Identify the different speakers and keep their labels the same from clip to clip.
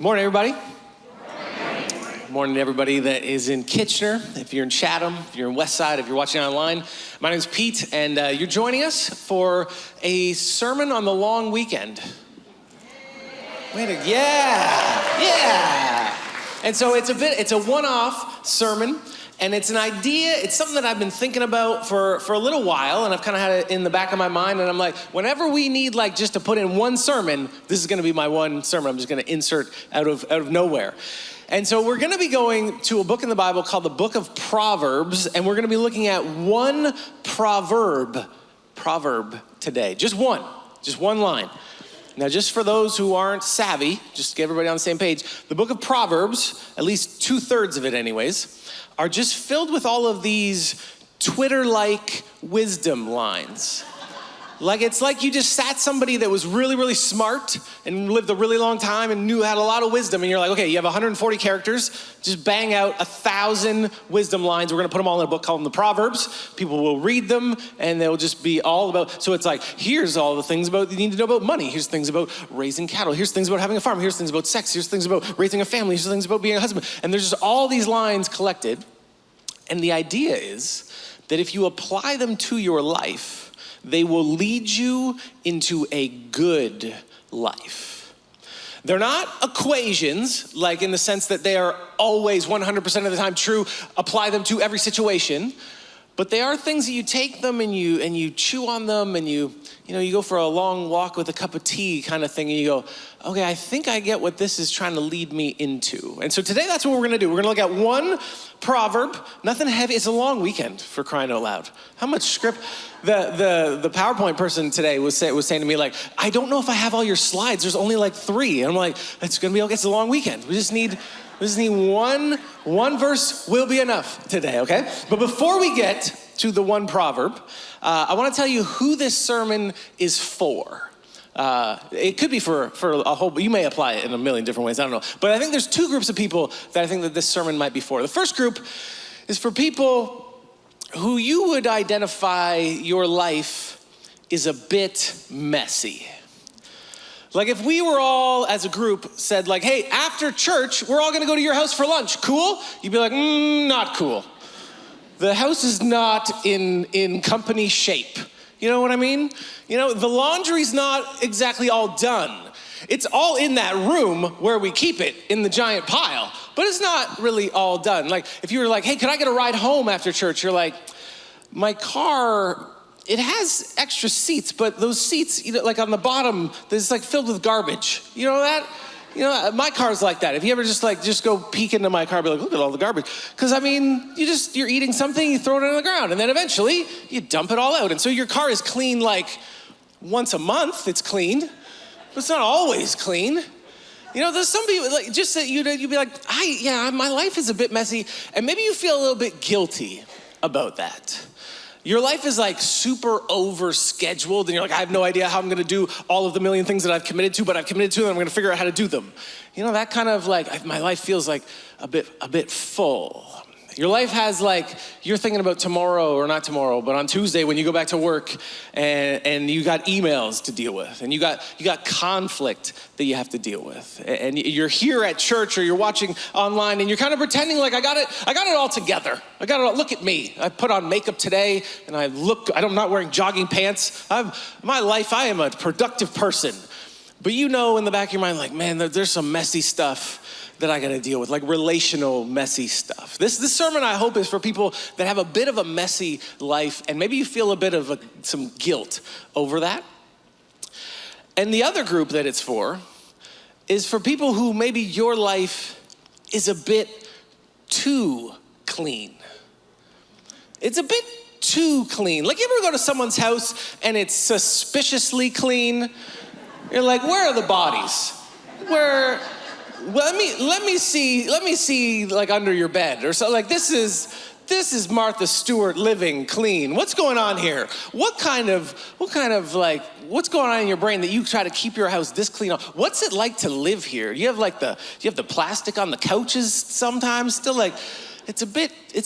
Speaker 1: Morning, everybody. Good morning to everybody that is in Kitchener. If you're in Chatham, if you're in Westside, if you're watching online, my name's Pete, and you're joining us for a sermon on the long weekend. Yeah. And so it's a one-off sermon, and it's an idea, it's something that I've been thinking about for a little while, and I've kind of had it in the back of my mind, and I'm like, whenever we need just to put in one sermon, this is gonna be my one sermon. I'm just gonna insert out of nowhere. And so we're gonna be going to a book in the Bible called the Book of Proverbs, and we're gonna be looking at one proverb today. Just one line. Now, just for those who aren't savvy, just to get everybody on the same page, the Book of Proverbs, at least 2/3 of it anyways, are just filled with all of these Twitter-like wisdom lines. It's like you just sat somebody that was really, really smart and lived a really long time and had a lot of wisdom, and you're like, okay, you have 140 characters, just bang out 1,000 wisdom lines. We're gonna put them all in a book called the Proverbs. People will read them, and they'll just be all about, so it's like, here's all the things you need to know about money. Here's things about raising cattle. Here's things about having a farm. Here's things about sex. Here's things about raising a family. Here's things about being a husband. And there's just all these lines collected, and the idea is that if you apply them to your life, they will lead you into a good life. They're not equations, like in the sense that they are always 100% of the time true, apply them to every situation, but they are things that you take them and you chew on them, and you go for a long walk with a cup of tea kind of thing, and you go, okay, I think I get what this is trying to lead me into. And so today that's what we're gonna do. We're gonna look at one proverb, nothing heavy. It's a long weekend, for crying out loud. How much script? The PowerPoint person today was saying to me, I don't know if I have all your slides. There's only 3. And I'm like, it's gonna be okay. It's a long weekend. We just need one verse will be enough today, okay? But before we get to the one proverb, I wanna tell you who this sermon is for. It could be for a whole, you may apply it in a million different ways, I don't know. But I think there's 2 groups of people that I think that this sermon might be for. The first group is for people who you would identify your life is a bit messy. If we were all, as a group, said hey, after church, we're all gonna go to your house for lunch, cool? You'd be like, not cool. The house is not in company shape. You know what I mean? The laundry's not exactly all done. It's all in that room where we keep it in the giant pile, but it's not really all done. If you were hey, could I get a ride home after church? You're like, my car, it has extra seats, but those seats, on the bottom, there's filled with garbage. You know that? My car's like that. If you ever just go peek into my car, be like, look at all the garbage. Because you're eating something, you throw it on the ground, and then eventually you dump it all out. And so your car is clean once a month, it's cleaned, but it's not always clean. There's some people, just that you'd be like, my life is a bit messy, and maybe you feel a little bit guilty about that. Your life is super over scheduled, and you're I have no idea how I'm gonna do all of the million things that I've committed to, but I've committed to them, I'm gonna figure out how to do them. That kind of my life feels a bit full. Your life has you're thinking about tomorrow, or not tomorrow, but on Tuesday when you go back to work, and you got emails to deal with, and you got conflict that you have to deal with, and you're here at church or you're watching online, and you're kind of pretending I got it all together. I got it all. Look at me. I put on makeup today, and I'm not wearing jogging pants. My life, I am a productive person. But in the back of your mind, man, there's some messy stuff that I gotta deal with, relational messy stuff. This sermon, I hope, is for people that have a bit of a messy life, and maybe you feel a bit of some guilt over that. And the other group that it's for is for people who maybe your life is a bit too clean. It's a bit too clean. You ever go to someone's house and it's suspiciously clean? You're like, where are the bodies? Let me see under your bed or so. This is Martha Stewart living clean. What's going on here? What's going on in your brain that you try to keep your house this clean? What's it like to live here? You have the plastic on the couches sometimes still it's a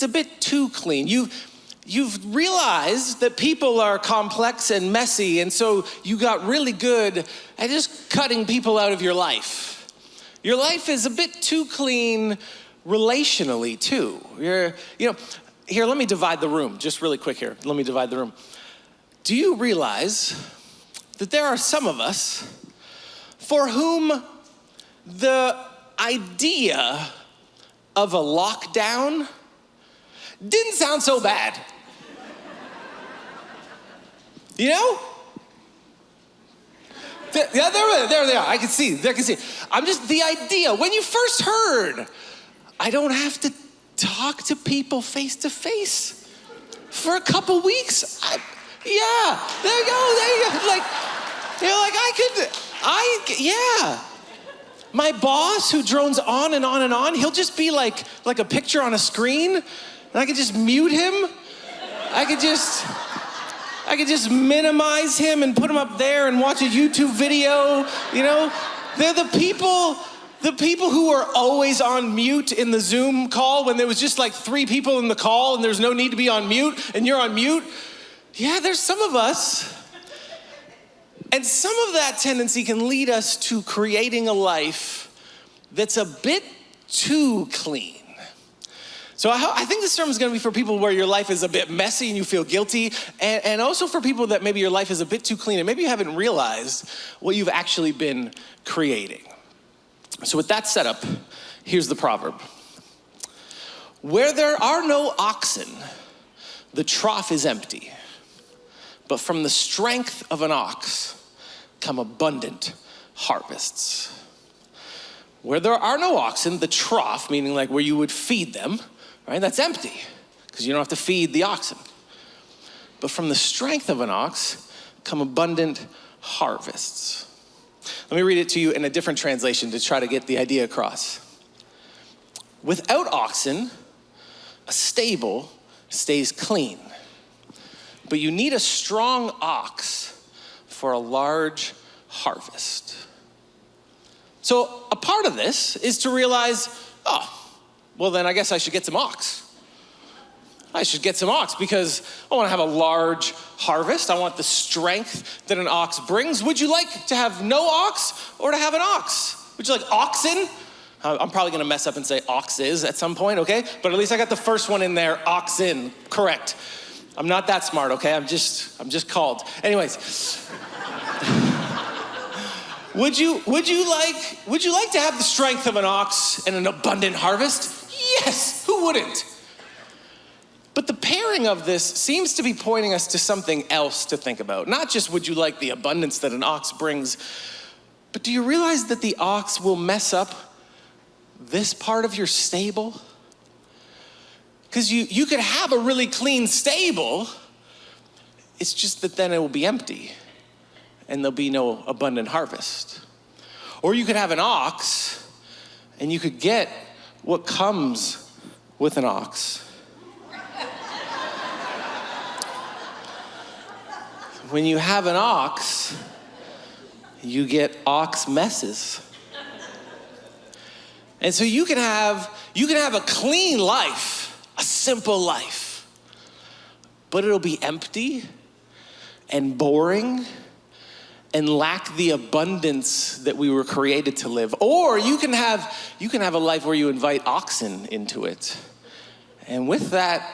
Speaker 1: bit too clean. You've realized that people are complex and messy, and so you got really good at just cutting people out of your life. Your life is a bit too clean relationally too. Here, let me divide the room, just really quick here. Let me divide the room. Do you realize that there are some of us for whom the idea of a lockdown didn't sound so bad? You know? There they are. I can see. I'm just, the idea, when you first heard, I don't have to talk to people face to face for a couple weeks. There you go. My boss who drones on and on and on, he'll just be like a picture on a screen, and I could just mute him. I could just minimize him and put him up there and watch a YouTube video, you know? They're the people who are always on mute in the Zoom call when there was just like 3 people in the call and there's no need to be on mute and you're on mute. Yeah, there's some of us. And some of that tendency can lead us to creating a life that's a bit too clean. So I think this sermon is going to be for people where your life is a bit messy and you feel guilty, and also for people that maybe your life is a bit too clean and maybe you haven't realized what you've actually been creating. So with that set up, here's the proverb. Where there are no oxen, the trough is empty, but from the strength of an ox come abundant harvests. Where there are no oxen, the trough, meaning like where you would feed them, right? That's empty because you don't have to feed the oxen. But from the strength of an ox come abundant harvests. Let me read it to you in a different translation to try to get the idea across. Without oxen, a stable stays clean, but you need a strong ox for a large harvest. So a part of this is to realize, well, then I guess I should get some ox. I should get some ox because I want to have a large harvest. I want the strength that an ox brings. Would you like to have no ox or to have an ox? Would you like oxen? I'm probably going to mess up and say oxes at some point, okay? But at least I got the first one in there, oxen, correct. I'm not that smart, okay? I'm just called. Anyways. Would you like to have the strength of an ox and an abundant harvest? Yes, who wouldn't? But the pairing of this seems to be pointing us to something else to think about. Not just would you like the abundance that an ox brings, but do you realize that the ox will mess up this part of your stable? Because you could have a really clean stable, it's just that then it will be empty and there'll be no abundant harvest. Or you could have an ox and you could get what comes with an ox. When you have an ox, you get ox messes. And so you can have a clean life, a simple life, but it'll be empty and boring and lack the abundance that we were created to live. Or you can have a life where you invite oxen into it. And with that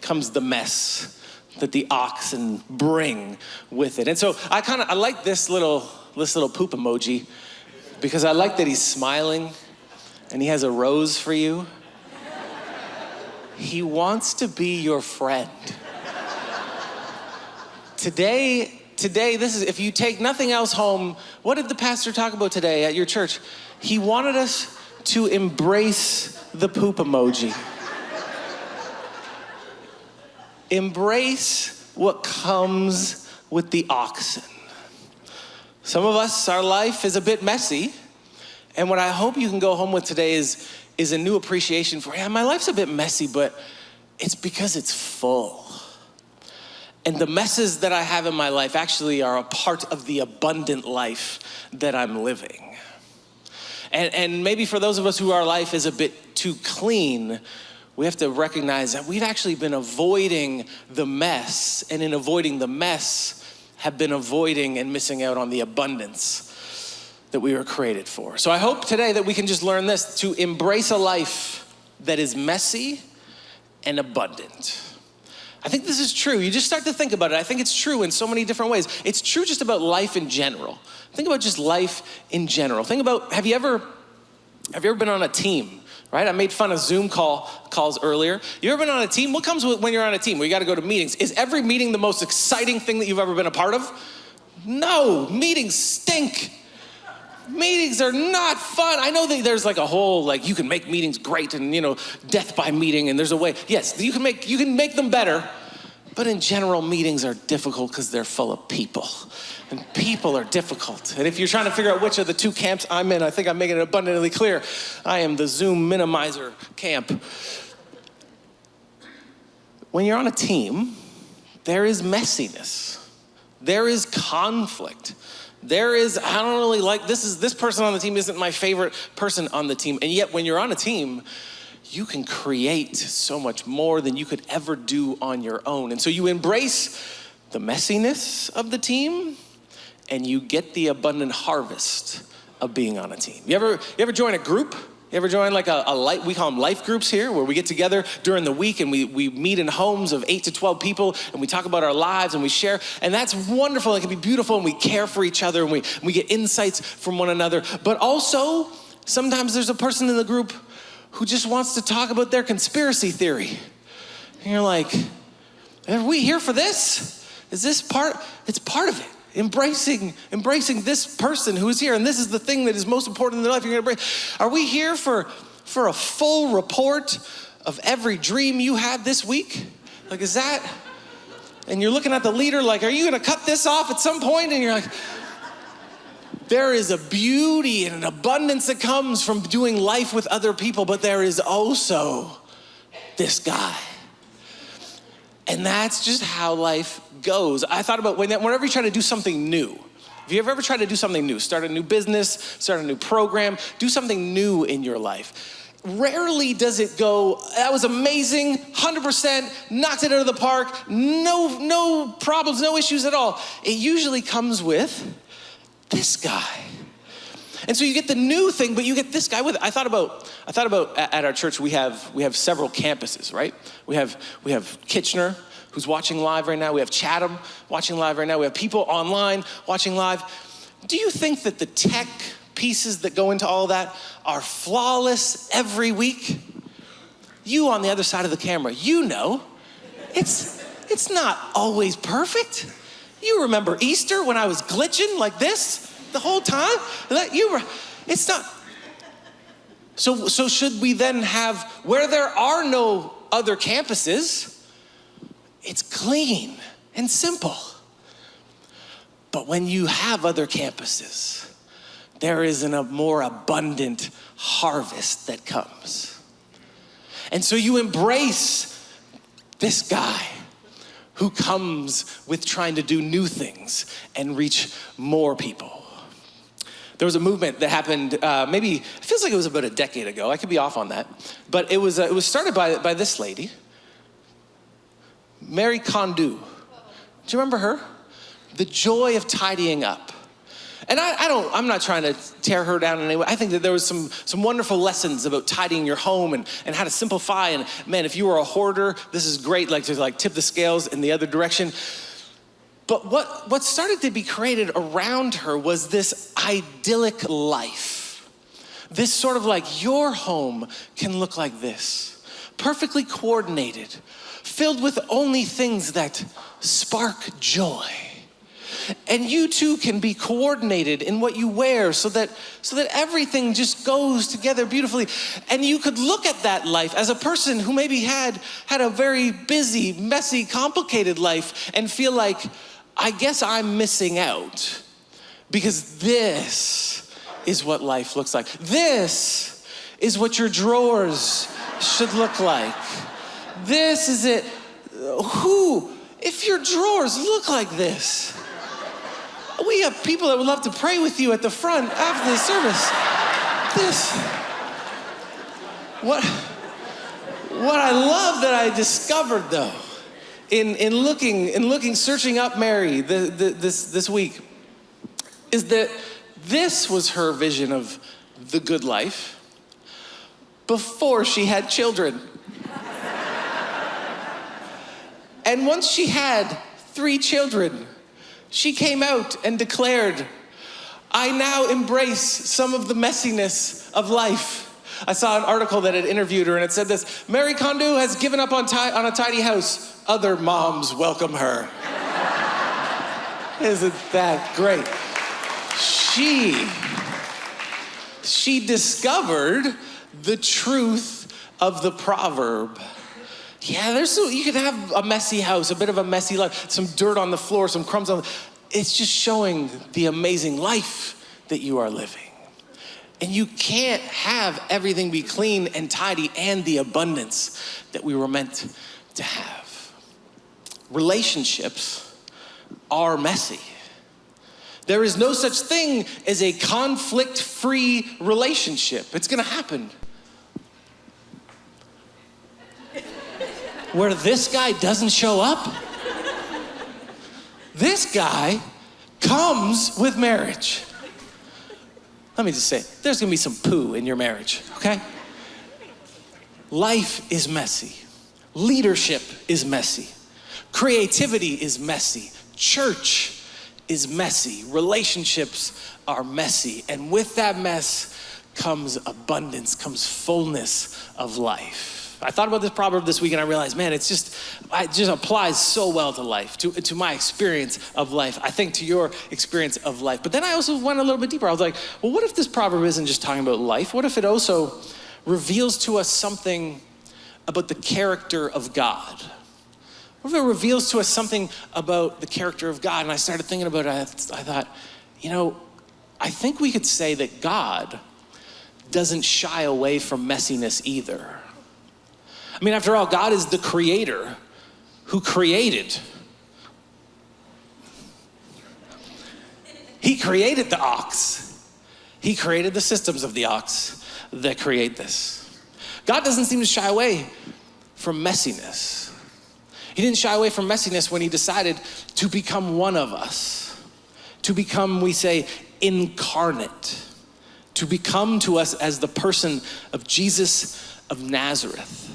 Speaker 1: comes the mess that the oxen bring with it. And so I like this little poop emoji because I like that he's smiling and he has a rose for you. He wants to be your friend. Today, this is, if you take nothing else home, what did the pastor talk about today at your church? He wanted us to embrace the poop emoji. Embrace what comes with the oxen. Some of us, our life is a bit messy, and what I hope you can go home with today is a new appreciation for, my life's a bit messy, but it's because it's full. And the messes that I have in my life actually are a part of the abundant life that I'm living. And maybe for those of us who our life is a bit too clean, we have to recognize that we've actually been avoiding the mess, and in avoiding the mess, have been avoiding and missing out on the abundance that we were created for. So I hope today that we can just learn this, to embrace a life that is messy and abundant. I think this is true. You just start to think about it. I think it's true in so many different ways. It's true just about life in general. Think about just life in general. Think about, have you ever been on a team, right? I made fun of Zoom calls earlier. You ever been on a team? What comes when you're on a team where you got to go to meetings? Is every meeting the most exciting thing that you've ever been a part of? No, meetings stink. Meetings are not fun. I know that there's like a whole, like you can make meetings great and death by meeting, and there's a way. Yes, you can make them better, but in general, meetings are difficult because they're full of people. And people are difficult. And if you're trying to figure out which of the two camps I'm in, I think I'm making it abundantly clear. I am the Zoom minimizer camp. When you're on a team, there is messiness. There is conflict. There is, I don't really like, this person on the team isn't my favorite person on the team. And yet when you're on a team, you can create so much more than you could ever do on your own. And so you embrace the messiness of the team and you get the abundant harvest of being on a team. You ever join a group? You ever join like a life, we call them life groups here, where we get together during the week and we meet in homes of 8 to 12 people and we talk about our lives and we share. And that's wonderful. It can be beautiful and we care for each other and we get insights from one another. But also, sometimes there's a person in the group who just wants to talk about their conspiracy theory. And you're like, are we here for this? Is this part? It's part of it. Embracing this person who is here, and this is the thing that is most important in their life. You're gonna embrace. Are we here for a full report of every dream you had this week? Like, is that? And you're looking at the leader like, are you gonna cut this off at some point? And you're like, there is a beauty and an abundance that comes from doing life with other people, but there is also this guy. And that's just how life goes. I thought about whenever you try to do something new. Have you ever tried to do something new? Start a new business, start a new program, do something new in your life. Rarely does it go, that was amazing, 100%, knocked it out of the park, no problems, no issues at all. It usually comes with this guy. And so you get the new thing, but you get this guy with it. I thought about at our church, we have several campuses, right? We have Kitchener, who's watching live right now. We have Chatham watching live right now. We have people online watching live. Do you think that the tech pieces that go into all that are flawless every week? You on the other side of the camera, it's not always perfect. You remember Easter when I was glitching like this the whole time? It's not. So should we then have, where there are no other campuses, it's clean and simple. But when you have other campuses, there is a more abundant harvest that comes. And so you embrace this guy who comes with trying to do new things and reach more people. There was a movement that happened, maybe, it feels like it was about a decade ago. I could be off on that. But it was started by this lady, Mary Kondo. Do you remember her? The joy of tidying up. And I'm not trying to tear her down in any way. I think that there was some wonderful lessons about tidying your home and how to simplify. And man, if you were a hoarder, this is great, like to tip the scales in the other direction. But what started to be created around her was this idyllic life. This sort of like, your home can look like this. Perfectly coordinated, filled with only things that spark joy. And you too can be coordinated in what you wear so that everything just goes together beautifully. And you could look at that life as a person who maybe had a very busy, messy, complicated life and feel like, I guess I'm missing out because this is what life looks like. This is what your drawers should look like. This is it. If your drawers look like this, we have people that would love to pray with you at the front after the service. What I love that I discovered though, in looking, searching up Mary this week, is that This was her vision of the good life before she had children. And once she had 3 children, she came out and declared, I now embrace some of the messiness of life. I saw an article that had interviewed her and it said this, Marie Kondo has given up on a tiny house. Other moms welcome her. Isn't that great? She discovered the truth of the proverb. Yeah, you could have a messy house, a bit of a messy life, some dirt on the floor, some crumbs on the... It's just showing the amazing life that you are living. And you can't have everything be clean and tidy and the abundance that we were meant to have. Relationships are messy. There is no such thing as a conflict-free relationship. It's gonna happen. Where this guy doesn't show up, this guy comes with marriage. Let me just say, there's gonna be some poo in your marriage, okay? Life is messy. Leadership is messy. Creativity is messy. Church is messy. Relationships are messy. And with that mess comes abundance, comes fullness of life. I thought about this proverb this week and I realized, man, it just applies so well to life, to my experience of life. I think to your experience of life. But then I also went a little bit deeper. I was like, well, what if this proverb isn't just talking about life? What if it also reveals to us something about the character of God? What if it reveals to us something about the character of God? And I started thinking about it. I thought, I think we could say that God doesn't shy away from messiness either. I mean, after all, God is the creator who created. He created the ox. He created the systems of the ox that create this. God doesn't seem to shy away from messiness. He didn't shy away from messiness when he decided to become one of us, to become, we say, incarnate, to become to us as the person of Jesus of Nazareth.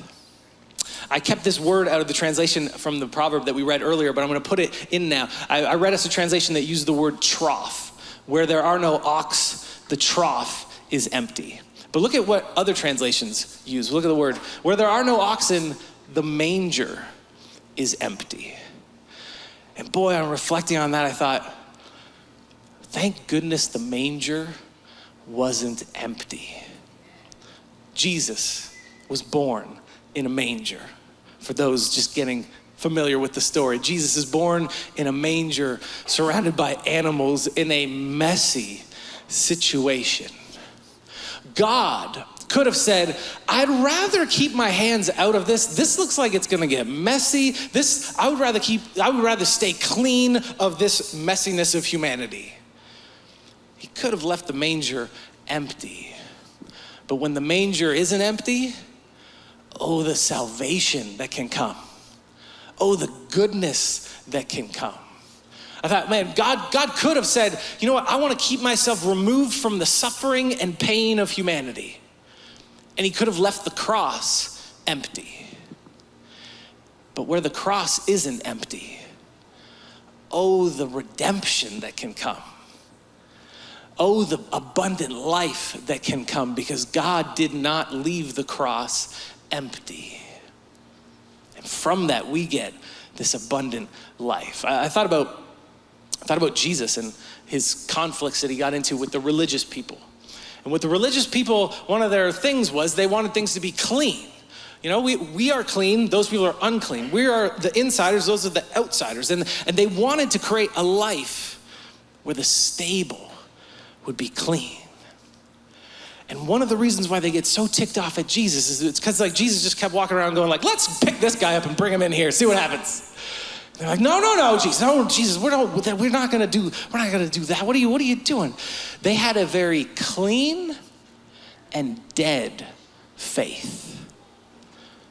Speaker 1: I kept this word out of the translation from the proverb that we read earlier, but I'm gonna put it in now. I read us a translation that used the word trough. Where there are no ox, the trough is empty. But look at what other translations use. Look at the word. Where there are no oxen, the manger is empty. And boy, I'm reflecting on that, I thought, thank goodness the manger wasn't empty. Jesus was born in a manger. For those just getting familiar with the story, Jesus is born in a manger surrounded by animals in a messy situation. God could have said, I'd rather keep my hands out of this. This looks like it's gonna get messy. I would rather stay clean of this messiness of humanity. He could have left the manger empty. But when the manger isn't empty, oh, the salvation that can come. Oh, the goodness that can come. I thought, man, God could have said, you know what, I want to keep myself removed from the suffering and pain of humanity. And he could have left the cross empty. But where the cross isn't empty, oh, the redemption that can come. Oh, the abundant life that can come, because God did not leave the cross empty. And from that we get this abundant life. I thought about Jesus and his conflicts that he got into with the religious people. And with the religious people, one of their things was they wanted things to be clean. You know, we are clean, those people are unclean. We are the insiders, those are the outsiders. And they wanted to create a life where the stable would be clean. And one of the reasons why they get so ticked off at Jesus is it's because like Jesus just kept walking around going like, let's pick this guy up and bring him in here, see what happens. They're like, no, Jesus, we're not gonna do that. What are you doing? They had a very clean and dead faith.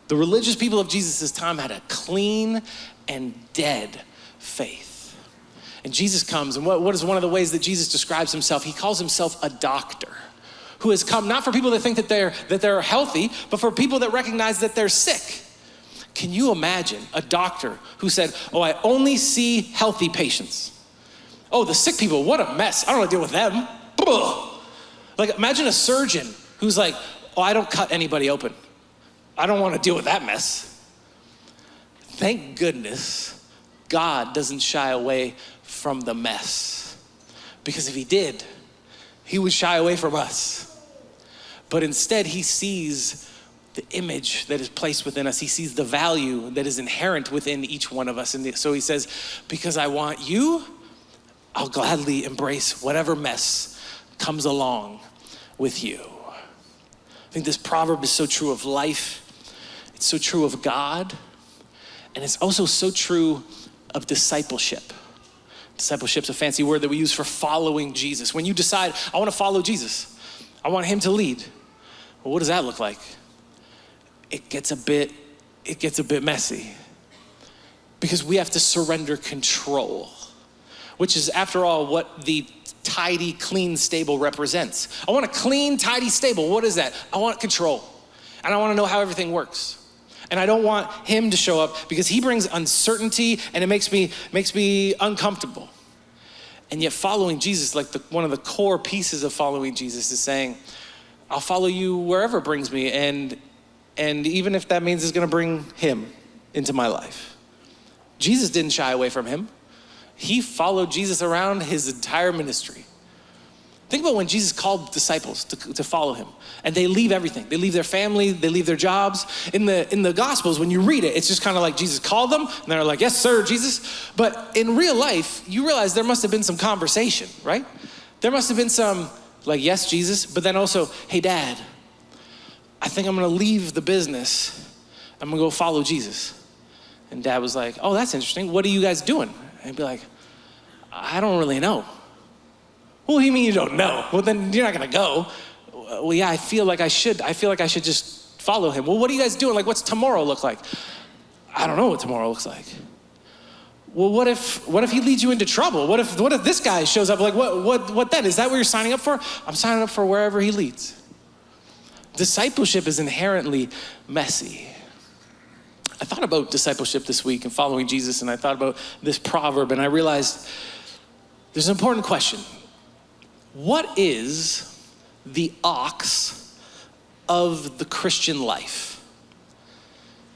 Speaker 1: The religious people of Jesus' time had a clean and dead faith. And Jesus comes, and what is one of the ways that Jesus describes himself? He calls himself a doctor who has come not for people that think that they're healthy, but for people that recognize that they're sick. Can you imagine a doctor who said, oh, I only see healthy patients. Oh, the sick people, what a mess. I don't want to deal with them. Ugh. Like, imagine a surgeon who's like, oh, I don't cut anybody open. I don't want to deal with that mess. Thank goodness God doesn't shy away from the mess. Because if he did, he would shy away from us. But instead, he sees the image that is placed within us. He sees the value that is inherent within each one of us. And so he says, because I want you, I'll gladly embrace whatever mess comes along with you. I think this proverb is so true of life. It's so true of God. And it's also so true of discipleship. Discipleship's a fancy word that we use for following Jesus. When you decide, I want to follow Jesus, I want him to lead. Well, what does that look like? It gets a bit messy because we have to surrender control, which is, after all, what the tidy, clean stable represents. I want a clean, tidy stable. What is that? I want control, and I want to know how everything works. And I don't want him to show up because he brings uncertainty and it makes me uncomfortable. And yet following Jesus, like one of the core pieces of following Jesus is saying, I'll follow you wherever it brings me, and even if that means it's gonna bring him into my life. Jesus didn't shy away from him. He followed Jesus around his entire ministry. Think about when Jesus called disciples to follow him, and they leave everything. They leave their family, they leave their jobs. In the Gospels, when you read it, it's just kind of like Jesus called them, and they're like, yes, sir, Jesus. But in real life, you realize there must have been some conversation, right? There must have been some, like, yes, Jesus, but then also, hey, Dad, I think I'm gonna leave the business. I'm gonna go follow Jesus. And Dad was like, oh, that's interesting. What are you guys doing? And he'd be like, I don't really know. Well, what do you mean you don't know? Well, then you're not gonna go. Well, yeah, I feel like I should just follow him. Well, what are you guys doing? Like, what's tomorrow look like? I don't know what tomorrow looks like. Well, what if he leads you into trouble? What if this guy shows up? Like, what then? Is that what you're signing up for? I'm signing up for wherever he leads. Discipleship is inherently messy. I thought about discipleship this week and following Jesus, and I thought about this proverb, and I realized there's an important question. What is the ox of the Christian life?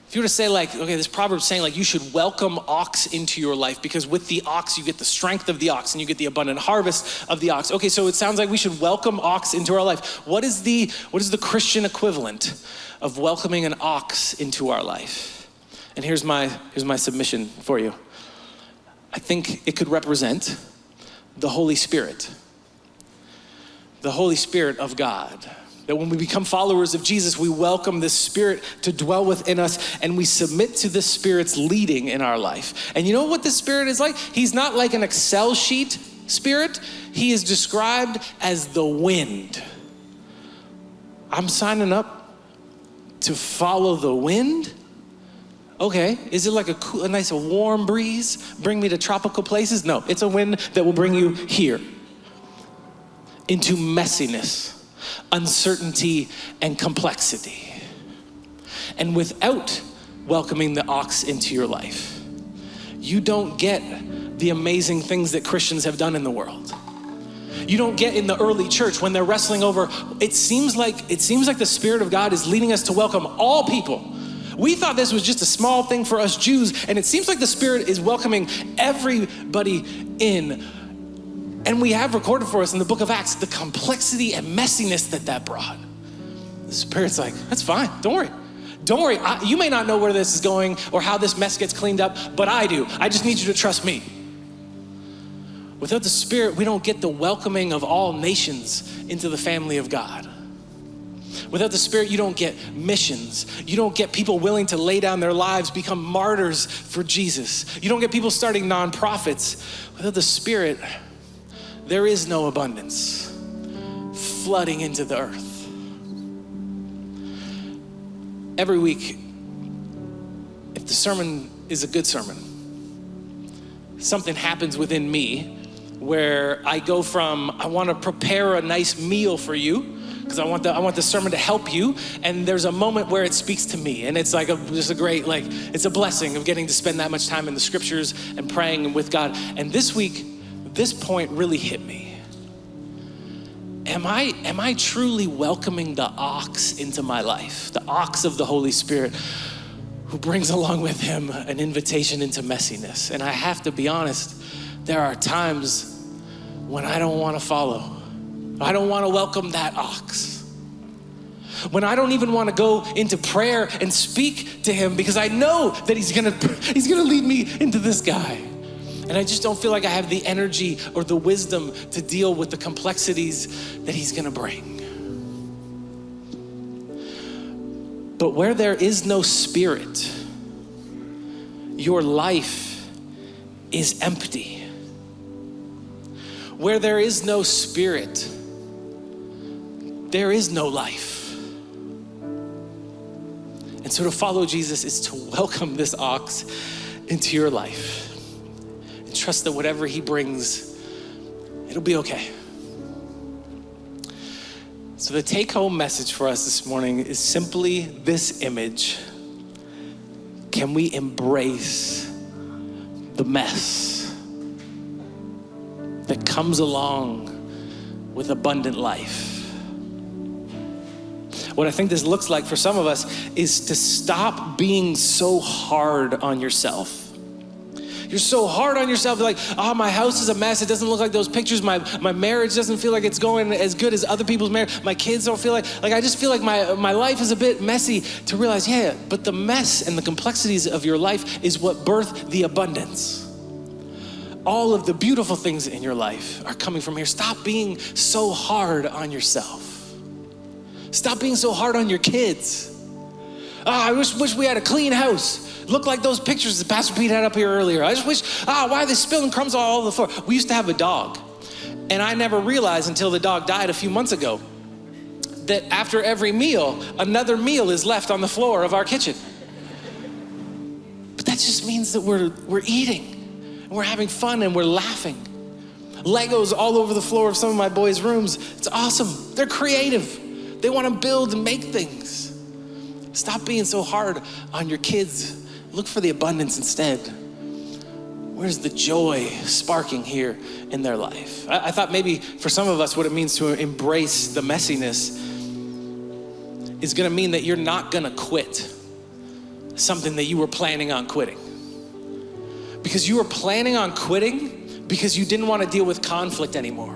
Speaker 1: If you were to say, like, okay, this proverb's saying, like, you should welcome ox into your life because with the ox, you get the strength of the ox and you get the abundant harvest of the ox. Okay, so it sounds like we should welcome ox into our life. What is the Christian equivalent of welcoming an ox into our life? And here's my submission for you. I think it could represent the Holy Spirit. The Holy Spirit of God. That when we become followers of Jesus, we welcome this Spirit to dwell within us and we submit to the Spirit's leading in our life. And you know what this Spirit is like? He's not like an Excel sheet spirit. He is described as the wind. I'm signing up to follow the wind? Okay, is it like a nice warm breeze? Bring me to tropical places? No, it's a wind that will bring you here. Into messiness, uncertainty, and complexity. And without welcoming the ox into your life, you don't get the amazing things that Christians have done in the world. You don't get in the early church when they're wrestling over, it seems like the Spirit of God is leading us to welcome all people. We thought this was just a small thing for us Jews, and it seems like the Spirit is welcoming everybody in. And we have recorded for us in the book of Acts the complexity and messiness that brought. The Spirit's like, that's fine, don't worry. Don't worry, you may not know where this is going or how this mess gets cleaned up, but I do. I just need you to trust me. Without the Spirit, we don't get the welcoming of all nations into the family of God. Without the Spirit, you don't get missions. You don't get people willing to lay down their lives, become martyrs for Jesus. You don't get people starting nonprofits. Without the Spirit, there is no abundance flooding into the earth. Every week, if the sermon is a good sermon, something happens within me where I go from, I want to prepare a nice meal for you, because I want the sermon to help you, and there's a moment where it speaks to me, and it's like just a great, it's a blessing of getting to spend that much time in the scriptures and praying with God. And this week, this point really hit me. Am I truly welcoming the ox into my life, the ox of the Holy Spirit, who brings along with him an invitation into messiness? And I have to be honest, there are times when I don't want to follow. I don't want to welcome that ox. When I don't even want to go into prayer and speak to him because I know that he's gonna lead me into this guy. And I just don't feel like I have the energy or the wisdom to deal with the complexities that he's gonna bring. But where there is no spirit, your life is empty. Where there is no spirit, there is no life. And so to follow Jesus is to welcome this ox into your life and trust that whatever he brings, it'll be okay. So the take-home message for us this morning is simply this image. Can we embrace the mess that comes along with abundant life? What I think this looks like for some of us is to stop being so hard on yourself. You're so hard on yourself, like, oh, my house is a mess. It doesn't look like those pictures. My marriage doesn't feel like it's going as good as other people's marriage. My kids don't feel like I just feel like my life is a bit messy. To realize, yeah, but the mess and the complexities of your life is what birthed the abundance. All of the beautiful things in your life are coming from here. Stop being so hard on yourself. Stop being so hard on your kids. Oh, I wish we had a clean house. Look like those pictures that Pastor Pete had up here earlier. I just wish, why are they spilling crumbs all over the floor? We used to have a dog, and I never realized until the dog died a few months ago that after every meal, another meal is left on the floor of our kitchen. But that just means that we're eating, and we're having fun, and we're laughing. Legos all over the floor of some of my boys' rooms. It's awesome. They're creative. They want to build and make things. Stop being so hard on your kids. Look for the abundance instead. Where's the joy sparking here in their life? I thought maybe for some of us what it means to embrace the messiness is gonna mean that you're not gonna quit something that you were planning on quitting. Because you were planning on quitting because you didn't want to deal with conflict anymore.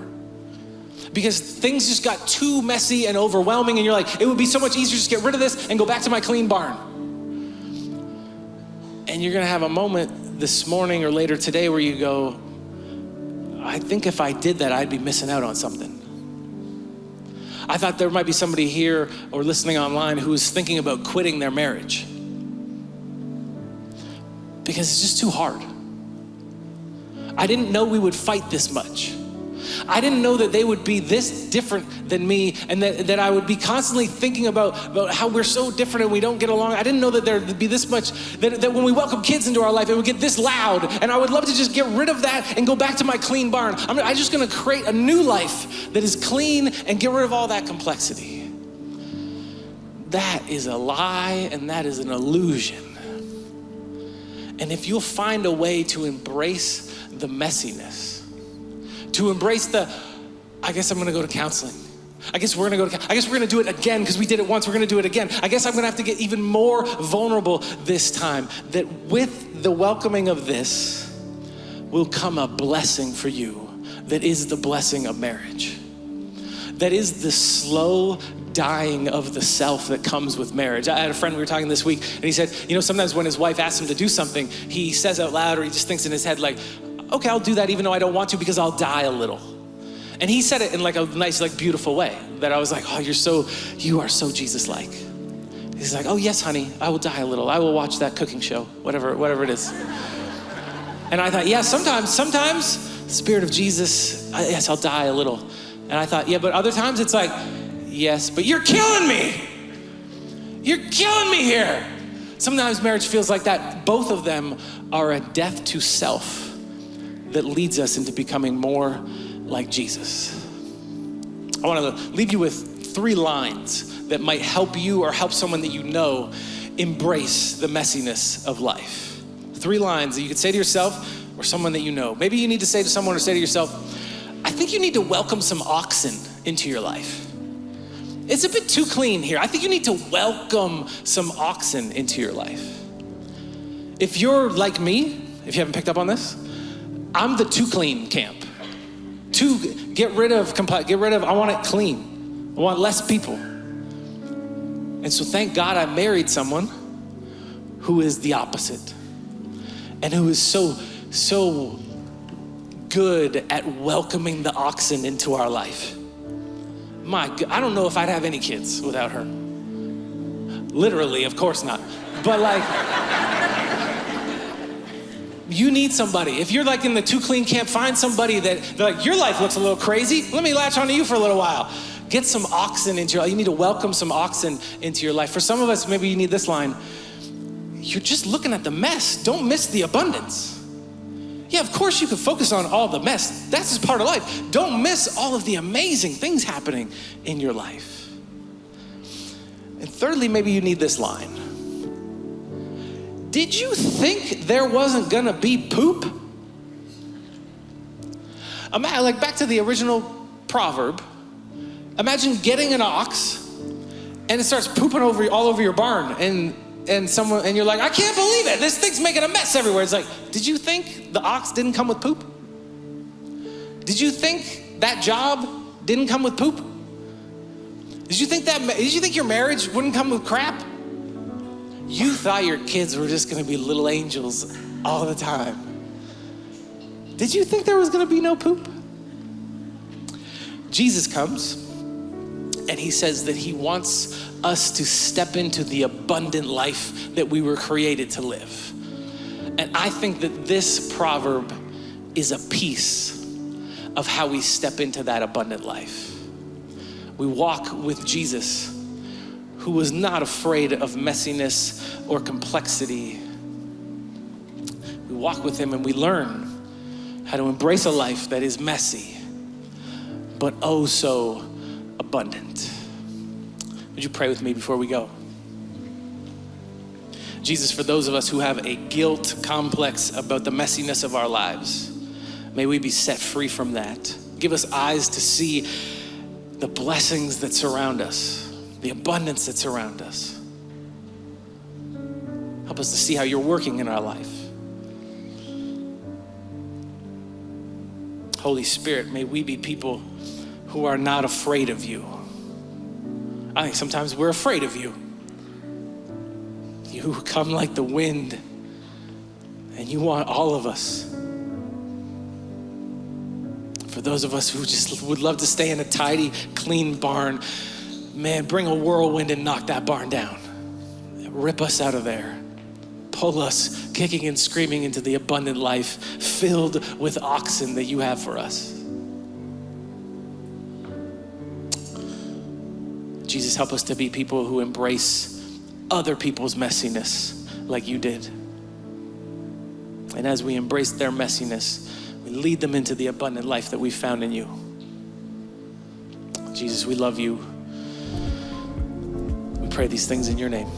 Speaker 1: Because things just got too messy and overwhelming, and you're like, it would be so much easier to just get rid of this and go back to my clean barn. And you're gonna have a moment this morning or later today where you go, I think if I did that, I'd be missing out on something. I thought there might be somebody here or listening online who is thinking about quitting their marriage because it's just too hard. I didn't know we would fight this much. I didn't know that they would be this different than me, and that I would be constantly thinking about how we're so different and we don't get along. I didn't know that there'd be this much, that when we welcome kids into our life, it would get this loud, and I would love to just get rid of that and go back to my clean barn. I'm just gonna create a new life that is clean and get rid of all that complexity. That is a lie, and that is an illusion. And if you'll find a way to embrace the messiness, to embrace I guess I'm gonna go to counseling. I guess we're gonna do it again because we did it once, we're gonna do it again. I guess I'm gonna have to get even more vulnerable this time. That with the welcoming of this will come a blessing for you that is the blessing of marriage. That is the slow dying of the self that comes with marriage. I had a friend, we were talking this week, and he said, sometimes when his wife asks him to do something, he says out loud or he just thinks in his head like, okay, I'll do that even though I don't want to because I'll die a little. And he said it in like a nice, like beautiful way that I was like, oh, you are so Jesus-like. He's like, oh yes, honey, I will die a little. I will watch that cooking show, whatever it is. And I thought, yeah, sometimes the Spirit of Jesus, yes, I'll die a little. And I thought, yeah, but other times it's like, yes, but you're killing me. You're killing me here. Sometimes marriage feels like that. Both of them are a death to self that leads us into becoming more like Jesus. I want to leave you with 3 lines that might help you or help someone that you know embrace the messiness of life. 3 lines that you could say to yourself or someone that you know. Maybe you need to say to someone or say to yourself, I think you need to welcome some oxen into your life. It's a bit too clean here. I think you need to welcome some oxen into your life. If you're like me, if you haven't picked up on this, I'm the too clean camp. Get rid of, I want it clean. I want less people. And so thank God I married someone who is the opposite and who is so good at welcoming the oxen into our life. My God, I don't know if I'd have any kids without her. Literally, of course not. But like, you need somebody. If you're like in the too clean camp, find somebody that like, your life looks a little crazy. Let me latch onto you for a little while. Get some oxen into your life. You need to welcome some oxen into your life. For some of us, maybe you need this line. You're just looking at the mess. Don't miss the abundance. Yeah, of course you can focus on all the mess. That's just part of life. Don't miss all of the amazing things happening in your life. And thirdly, maybe you need this line. Did you think there wasn't gonna be poop? Like back to the original proverb. Imagine getting an ox and it starts pooping all over your barn and you're like, I can't believe it. This thing's making a mess everywhere. It's like, did you think the ox didn't come with poop? Did you think that job didn't come with poop? Did you think your marriage wouldn't come with crap? You thought your kids were just gonna be little angels all the time. Did you think there was gonna be no poop? Jesus comes and he says that he wants us to step into the abundant life that we were created to live. And I think that this proverb is a piece of how we step into that abundant life. We walk with Jesus, who was not afraid of messiness or complexity. We walk with him and we learn how to embrace a life that is messy, but oh so abundant. Would you pray with me before we go? Jesus, for those of us who have a guilt complex about the messiness of our lives, may we be set free from that. Give us eyes to see the blessings that surround us, the abundance that surround us. Help us to see how you're working in our life. Holy Spirit, may we be people who are not afraid of you. I think sometimes we're afraid of you. You come like the wind and you want all of us. For those of us who just would love to stay in a tidy, clean barn, man, bring a whirlwind and knock that barn down. Rip us out of there. Pull us kicking and screaming into the abundant life filled with oxen that you have for us. Jesus, help us to be people who embrace other people's messiness like you did. And as we embrace their messiness, we lead them into the abundant life that we found in you. Jesus, we love you. We pray these things in your name.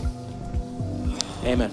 Speaker 1: Amen.